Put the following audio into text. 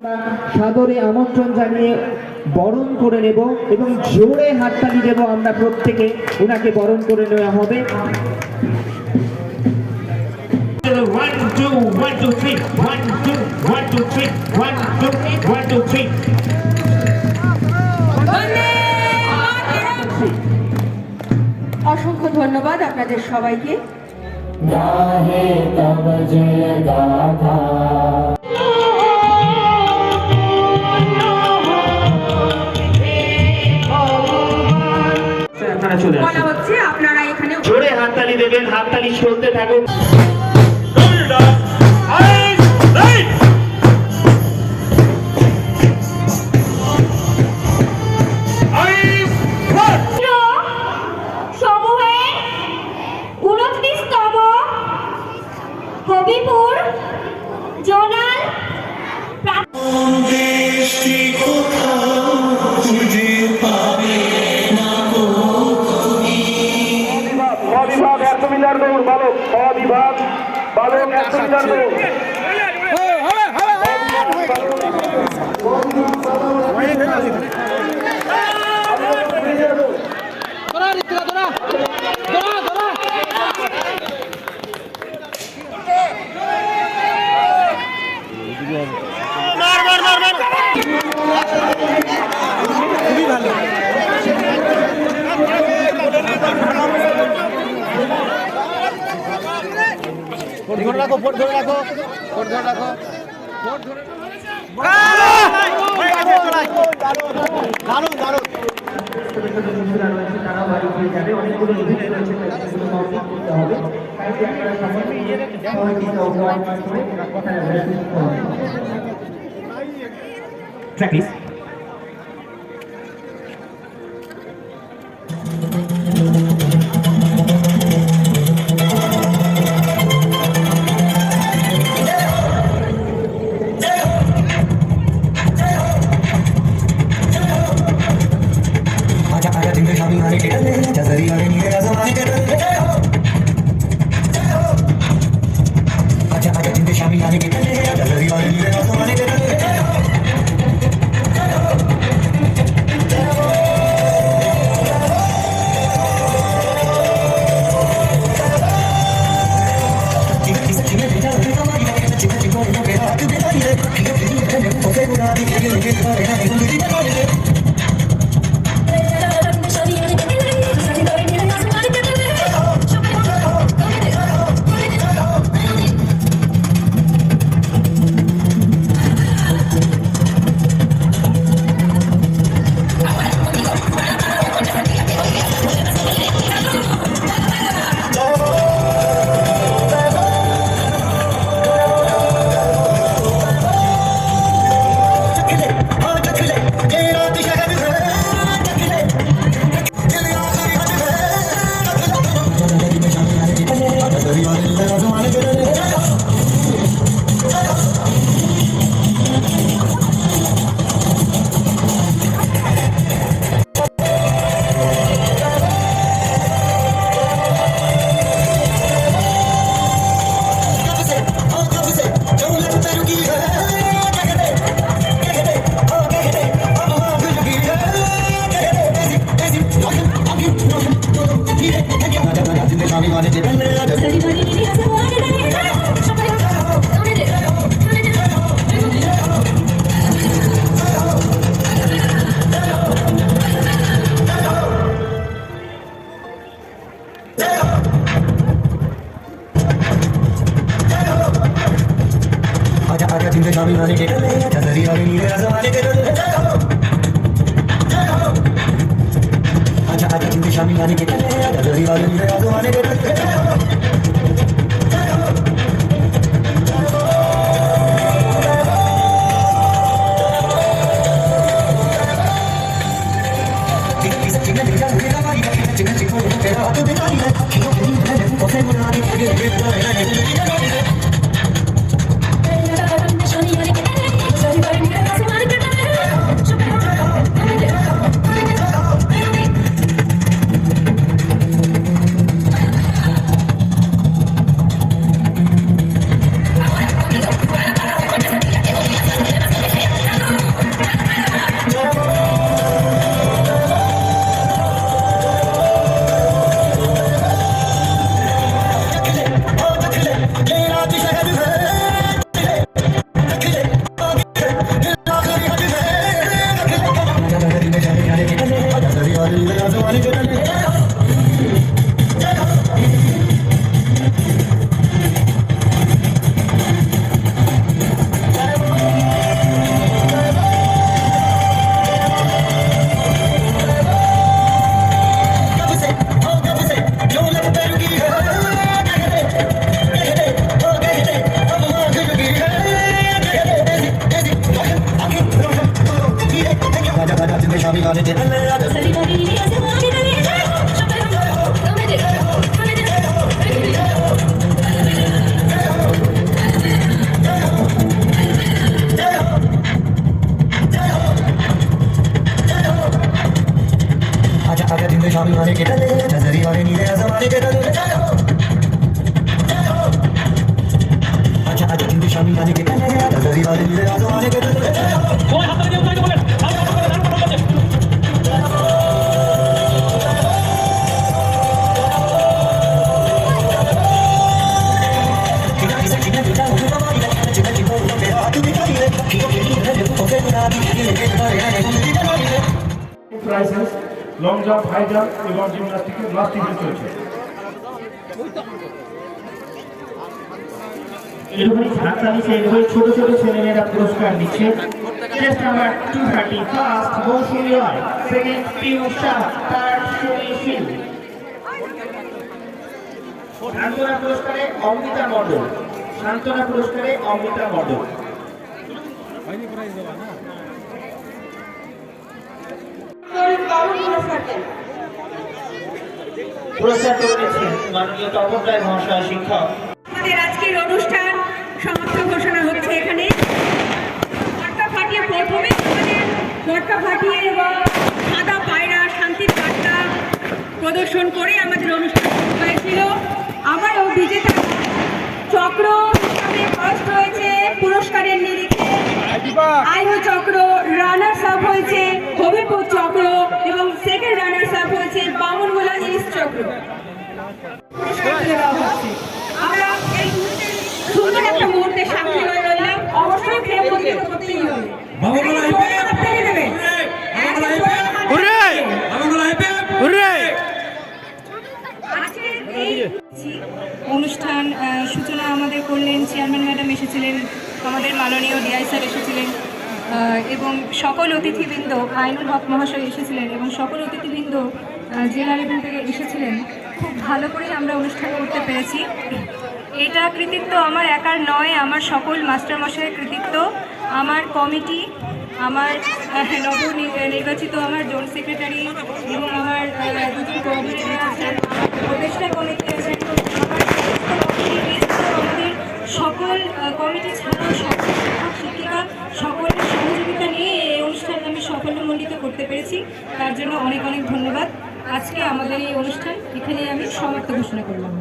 সাদরে আমন্ত্রণ জানিয়ে বরণ করে নেব এবং জোরে হাততালি দেব আমরা প্রত্যেকে, ওনাকে বরণ করে নেওয়া হবে। 1 2 1 2 3 1 2 1 2 3 1 2 1 2 3 অসংখ্য ধন্যবাদ আপনাদের সবাইকে। আপনারা চলে বলা হচ্ছে আপনারা এখানে জোরে হাততালি দেবেন, হাততালি চলতে থাকুক। সমূহের 29তম হবিপুর জোনাল বিভাগ 100 মিটার দৌড় বালক, বিভাগ বালক 100 মিটার দৌড়। খুবই ভালো। ধরে রাখো, ফোট ধরে রাখো, ফোট ধরে রাখো, ফোট ধরে দারুণ দারুণ। তারাও বাড়ি ফিরে যাবে, অনেকগুলো ইভেন্ট রয়েছে, সেগুলো কমপ্লিট করতে হবে। তাই আপনারা সবাই সহযোগিতা উপহার করে কথা প্র্যাকটিস। প্রাইসেস লং জাম্প, হাই জাম্প এবং জিমন্যাস্টিকের লাস্ট ইভেন্ট চলছে। এরকমই ধাক্কা নিচে এভাবে ছোট ছোট ছেলেমেয়েরা পুরস্কার নিচ্ছে। চেস্ট নাম্বার 230 ফার্স্ট মৌসুমী রায়, সেকেন্ড পিয়ুষ শাহ, থার্ড সুনীল শীল। সান্ত্বনা পুরস্কারে অমৃতা মণ্ডল, সান্ত্বনা পুরস্কারে অমৃতা মণ্ডল। পুরস্কার করে নিচ্ছেন মাননীয় তপন রায় মহাশয়, শিক্ষক। আমাদের আজকের অনুষ্ঠান সমাপ্ত ঘোষণা হচ্ছে এখানে। ঘটকা ফাটিয়ে প্রথমে আমাদের ঘটকা ফাটিয়ে এবং সাদা পায়রা শান্তির বার্তা প্রদর্শন করে আমাদের অনুষ্ঠান শুরু হয়েছিল। আবারও বিজেতা চক্র হিসাবে ফার্স্ট হয়েছে পুরস্কারের নিরিখে আয়ু চক্র, রানার্স আপ হয়েছে হবিপুর চক্র এবং সেকেন্ড রানার্স আপ হয়েছে বামনগোলা ইস্ট চক্র। পুরস্কার তুলে দেওয়া হচ্ছে। আমরা এই সুন্দর একটা মুহূর্তে সাক্ষী হয়ে রইলাম। অবশ্যই ফ্রেম বন্দি করতেই হবে। আপনাকে দেবে। আজকের এই অনুষ্ঠান সূচনা আমাদের করলেন, চেয়ারম্যান ম্যাডাম এসেছিলেন, আমাদের মাননীয় ডিআই স্যার এসেছিলেন এবং সকল অতিথিবৃন্দ, আইনুল হক মহাশয় এসেছিলেন এবং সকল অতিথিবৃন্দ জেলা লেভেল থেকে এসেছিলেন। খুব ভালো করে আমরা অনুষ্ঠান করতে পেরেছি। এটা কৃতিত্ব আমার একার নয়, আমার সকল মাস্টারমশাইয়ের কৃতিত্ব, আমার কমিটি, আমার নির্বাচিত আমার জোন সেক্রেটারি এবং আমার দুজন কোঅর্ডিনেটর আছেন, উপদেষ্টা কমিটি আছেন, আমাদের সকল কমিটি ছাড়াও সকল শিক্ষক শিক্ষিকা সকলের সহযোগিতা নিয়ে এই অনুষ্ঠান আমি সাফল্যমণ্ডিত করতে পেরেছি। তার জন্য অনেক অনেক ধন্যবাদ। আজকে আমাদের এই অনুষ্ঠান এখানে আমি সমাপ্ত ঘোষণা করলাম।